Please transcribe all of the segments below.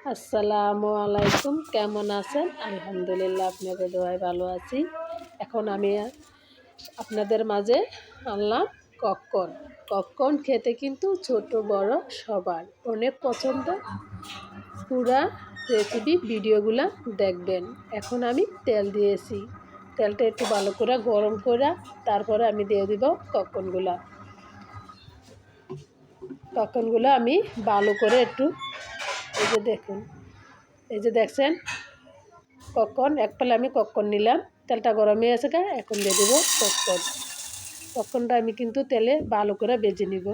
আসসালামু আলাইকুম, কেমন আছেন? আলহামদুলিল্লাহ, আপনাদের দোয়ায় ভালো আছি। এখন আমি আপনাদের মাঝে আনলাম ককন। ককন খেতে কিন্তু ছোট বড় সবার অনেক পছন্দ। পুরা রেসিপি ভিডিওগুলা দেখবেন। এখন আমি তেল দিয়েছি, তেলটা একটু ভালো করে গরম করে তারপরে আমি দিয়ে দিব ককনগুলা। আমি ভালো করে একটু, এই যে দেখুন, এই যে দেখছেন এক পালে আমি ককন নিলাম, তেলটা গরম হয়ে গেছে। এখন দিয়ে দেবো ককনটা আমি কিন্তু তেলে ভালো করে ভেজে নিব।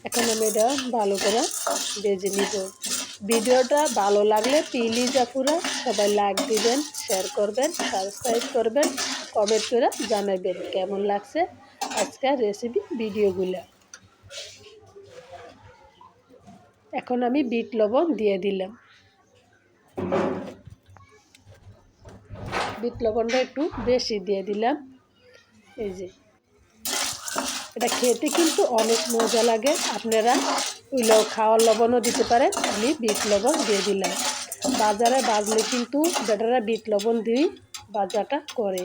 এখন আমি এটা ভালো করে ভেজে নিব। ভিডিওটা ভালো লাগলে প্লিজ আপুরা সবাই লাইক দিবেন, শেয়ার করবেন, সাবস্ক্রাইব করবেন, কমেন্ট করে জানাবেন কেমন লাগছে আজকের রেসিপি ভিডিওগুলো। এখন আমি বিট লবণ দিয়ে দিলাম। বিট লবণটা একটু বেশি দিয়ে দিলাম। এই যে এটা খেতে কিন্তু অনেক মজা লাগে। আপনারা খাওয়ার লবণও দিতে পারেন। আমি বিট লবণ দিয়ে দিলাম। বাজারে বাজলে কিন্তু বেটারা বিট লবণ দিয়ে বাজাটা করে,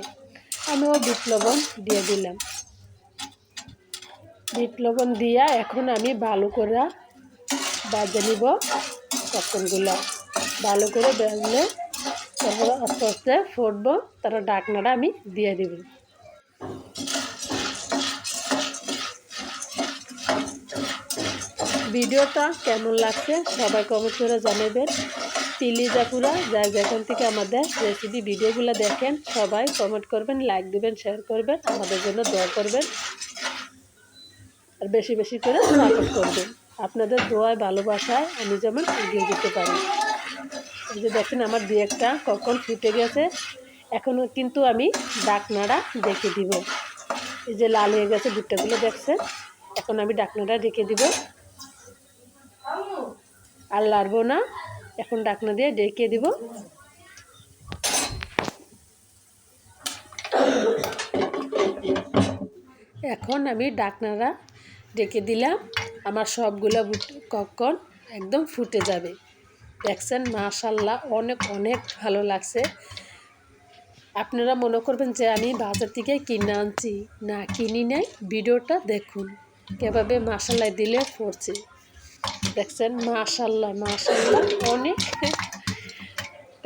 আমিও বিট লবণ দিয়ে দিলাম। বিট লবণ দিয়া এখন আমি ভালো করে ভেজে নিব ককনগুলো। ভালো করে ভেজলে তারপরে আস্তে আস্তে ফুটবো, তারপর ঢাকনাটা আমি দিয়ে দিব। ভিডিওটা কেমন লাগছে সবাই কমেন্ট করে জানাবেন। প্লিজ আপুরা যেখান থেকে আমাদের রেসিপি ভিডিওগুলো দেখেন সবাই কমেন্ট করবেন, লাইক দিবেন, শেয়ার করবেন, আমাদের জন্য দোয়া করবেন আর বেশি বেশি করে সাপোর্ট করবেন। আপনাদের দোয়ায় ভালোবাসায় আমি যেমন এগিয়ে যেতে পারি। এই যে দেখেন আমার দু একটা কখন ফুটে গেছে। এখনও কিন্তু আমি ঢাকনাটা ঢেকে দিব। এই যে লাল হয়ে গেছে ভুট্টাগুলো দেখছেন। এখন আমি ঢাকনাটা ঢেকে দিব, আর লাড়বো না। এখন ঢাকনা দিয়ে ঢেকে দিব। এখন আমি ঢাকনাটা ঢেকে দিলাম। আমার সবগুলো ককন একদম ফুটে যাবে। দেখছেন মাশাআল্লাহ, অনেক অনেক ভালো লাগছে। আপনারা মনে করবেন যে আমি বাজার থেকে কিনে আনছি, না কিনি নাই। ভিডিওটা দেখুন কীভাবে মাশাআল্লাহ দিলে পড়ছে। দেখছেন মাশাআল্লাহ মাশাআল্লাহ, অনেক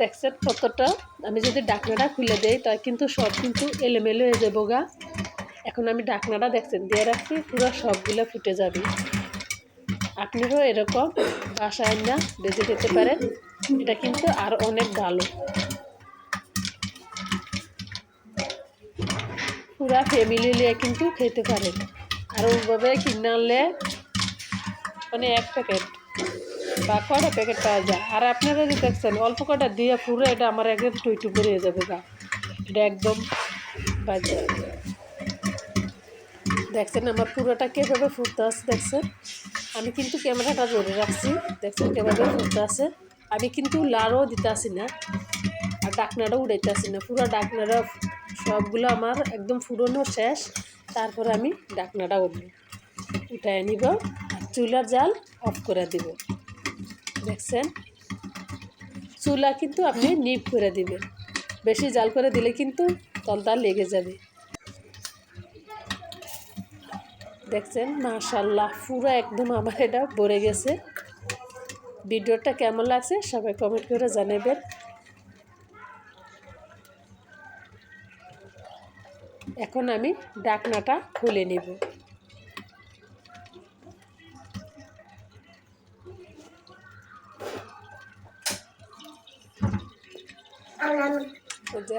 দেখছেন কতটা। আমি যদি ঢাকনাটা খুলে দেই তাই কিন্তু সব কিন্তু এলোমেলো হয়ে যাবো গা। এখন আমি ঢাকনাটা দেখছেন দিয়ে রাখছি, পুরো সবগুলো ফুটে যাবে। আপনারাও এরকম বাসায় না ভেজে খেতে পারেন, এটা কিন্তু আর অনেক ভালো। পুরা ফ্যামিলি নিয়ে কিন্তু খেতে পারেন। আর ওইভাবে কিনে আনলে মানে এক প্যাকেট বা কটা প্যাকেট পাওয়া যায়। আর আপনারা যদি দেখছেন অল্প কটা দিয়ে পুরো এটা আমার একদম টুইটু বেরিয়ে যাবে গা। এটা একদম বাজে। দেখছেন আমার পুরোটা কীভাবে ফুটতে আছে। দেখছেন আমি কিন্তু ক্যামেরাটা ধরে রাখছি, দেখছেন কীভাবে ফুটতে আছে। আমি কিন্তু লাড়ও দিতে আসি না আর ঢাকনাটাও উড়াইতে আসি না। পুরো ঢাকনাটা সবগুলো আমার একদম ফুরোনো শেষ। তারপরে আমি ঢাকনাটা উঠায় নিব আর চুলার জাল অফ করে দিব। দেখছেন চুলা কিন্তু আপনি নিভ করে দিবেন, বেশি জাল করে দিলে কিন্তু তলটা লেগে যাবে। দেখছেন মাশাআল্লাহ পুরো একদম আমার এটা ভরে গেছে। ভিডিওটা কেমন লাগছে সবাই কমেন্ট করে জানাবেন। এখন আমি ঢাকনাটা খুলে নিব।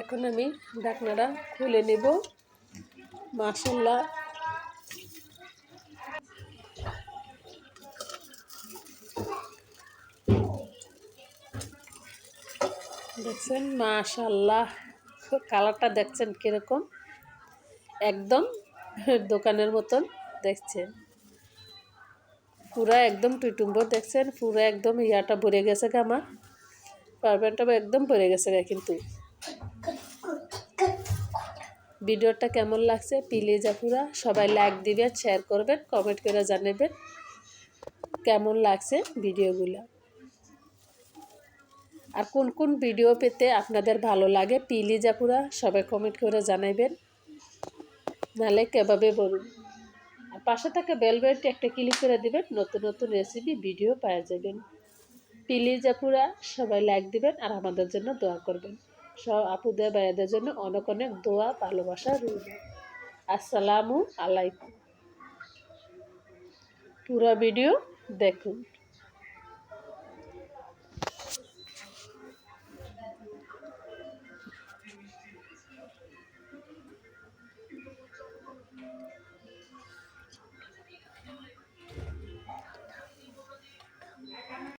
এখন আমি ঢাকনাটা খুলে নেব। মাশাআল্লাহ দেখছেন মাশাআল্লাহ, কালারটা দেখছেন কীরকম, একদম দোকানের মতন। দেখছেন পুরা একদম টুইটুম্ব। দেখছেন পুরো একদম ইয়াটা ভরে গেছে গা, আমার পারবেনটা একদম ভরে গেছে গা। কিন্তু ভিডিওটা কেমন লাগছে প্লিজ আপুরা সবাই লাইক দিবেন, শেয়ার করবেন, কমেন্ট করে জানাবেন কেমন লাগছে ভিডিওগুলো। আর কোন কোন ভিডিও পেতে আপনাদের ভালো লাগে প্লিজ আপুরা সবাই কমেন্ট করে জানাবেন, নাহলে কীভাবে বলুন। আর পাশে থাকা বেল বাটনটি একটা ক্লিক করে দেবেন, নতুন নতুন রেসিপি ভিডিও পাওয়া যাবেন। প্লিজ আপুরা সবাই লাইক দিবেন আর আমাদের জন্য দোয়া করবেন। সব আপুদের ভাইয়াদের জন্য অনেক অনেক দোয়া ভালোবাসা রইল। আসসালামু আলাইকুম। পুরো ভিডিও দেখুন।